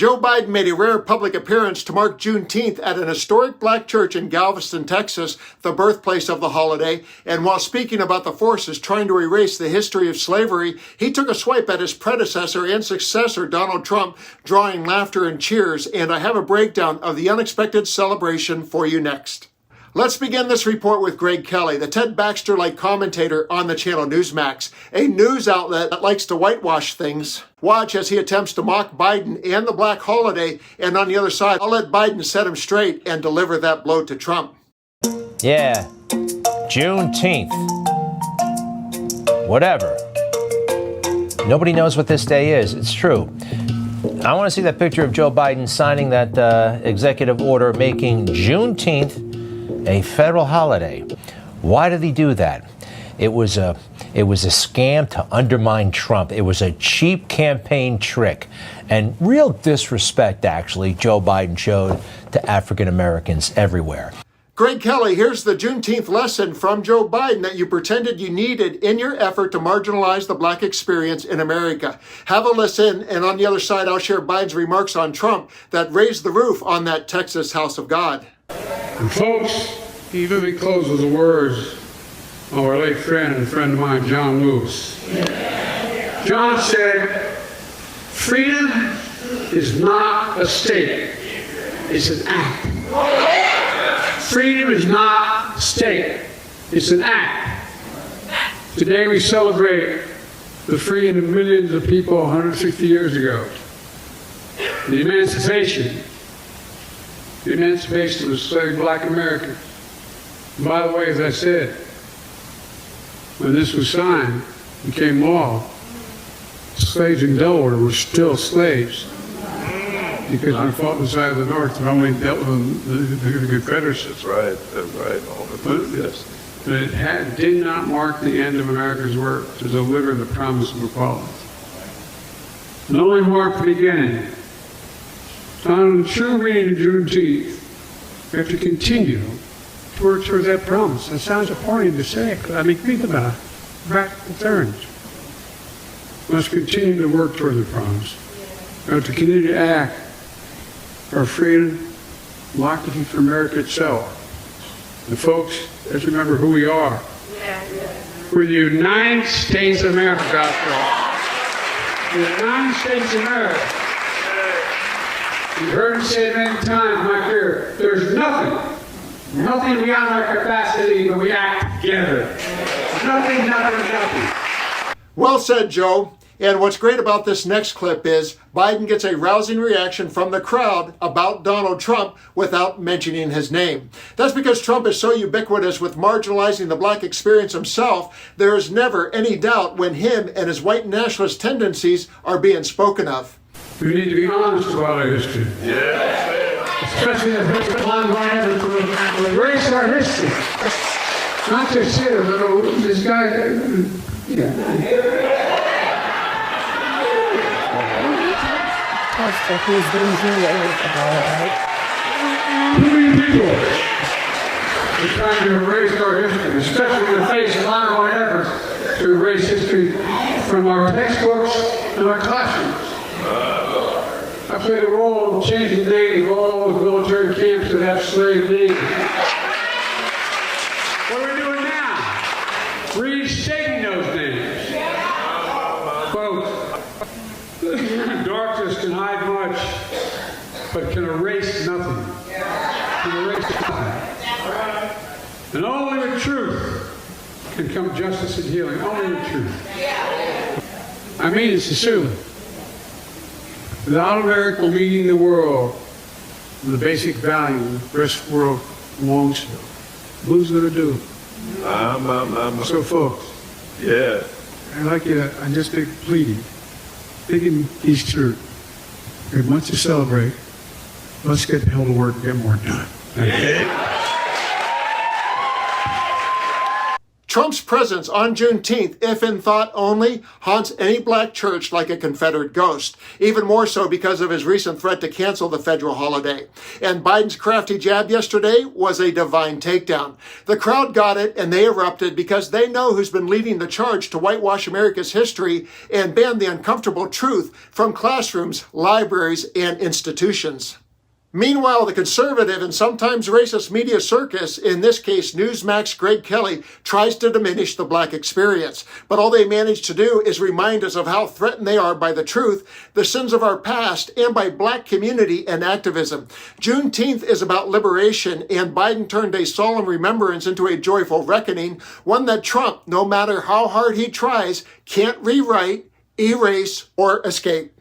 Joe Biden made a rare public appearance to mark Juneteenth at an historic black church in Galveston, Texas, the birthplace of the holiday. And while speaking about the forces trying to erase the history of slavery, he took a swipe at his predecessor and successor, Donald Trump, drawing laughter and cheers. And I have a breakdown of the unexpected celebration for you next. Let's begin this report with Greg Kelly, the Ted Baxter-like commentator on the channel Newsmax, a news outlet that likes to whitewash things. Watch as he attempts to mock Biden and the black holiday, and on the other side, I'll let Biden set him straight and deliver that blow to Trump. Yeah, Juneteenth. Whatever. Nobody knows what this day is. It's true. I want to see that picture of Joe Biden signing that executive order making Juneteenth a federal holiday. Why did he do that? It was a scam to undermine Trump. It was a cheap campaign trick and real disrespect, actually, Joe Biden showed to African Americans everywhere. Greg Kelly, here's the Juneteenth lesson from Joe Biden that you pretended you needed in your effort to marginalize the black experience in America. Have a listen, and on the other side, I'll share Biden's remarks on Trump that raised the roof on that Texas House of God. And folks, let me close with the words of our late friend and friend of mine, John Lewis. John said, freedom is not a state, it's an act. Freedom is not a state, it's an act. Today we celebrate the freeing of millions of people 160 years ago. The emancipation of enslaved black Americans. And by the way, as I said, when this was signed, became law, slaves in Delaware were still slaves because we fought on the side of the North and only dealt with the Confederacy. That's right. Yes. But it did not mark the end of America's work to deliver the promise of equality. It only marked the beginning. On the true meaning of Juneteenth, we have to continue to work towards that promise. That sounds appalling to say it, but I mean, think about it. Practical terms. We must continue to work toward the promise. We have to continue to act for freedom, democracy, for America itself. And folks, let's remember who we are. We're the United States of America, after all. The United States of America. You've heard me say it many times in my career, there's nothing beyond our capacity when we act together. Nothing. Well said, Joe. And what's great about this next clip is Biden gets a rousing reaction from the crowd about Donald Trump without mentioning his name. That's because Trump is so ubiquitous with marginalizing the black experience himself, there is never any doubt when him and his white nationalist tendencies are being spoken of. We need to be honest about our history. Especially if it's online to erase our history. Not just here, but this guy, Too many people are trying to erase our history, especially in the face of ongoing efforts to erase history from our textbooks and our classrooms. I played a role in changing the name of all the military camps that have slave names. What are we doing now? Restating those names. Folks, darkness can hide much, but can erase nothing. And only with truth can come justice and healing. Only with truth. I mean, it's assuming. Without America leading the world with the basic values the rest of the world belongs to, who's going to do it? So, folks, I'd like you to, I'm just pleading, thinking these through. We have much to celebrate. Let's get the hell to work and get more done. Thank you. Trump's presence on Juneteenth, if in thought only, haunts any black church like a Confederate ghost, even more so because of his recent threat to cancel the federal holiday. And Biden's crafty jab yesterday was a divine takedown. The crowd got it and they erupted because they know who's been leading the charge to whitewash America's history and ban the uncomfortable truth from classrooms, libraries, and institutions. Meanwhile, the conservative and sometimes racist media circus, in this case Newsmax Greg Kelly, tries to diminish the black experience. But all they manage to do is remind us of how threatened they are by the truth, the sins of our past, and by black community and activism. Juneteenth is about liberation, and Biden turned a solemn remembrance into a joyful reckoning, one that Trump, no matter how hard he tries, can't rewrite, erase, or escape.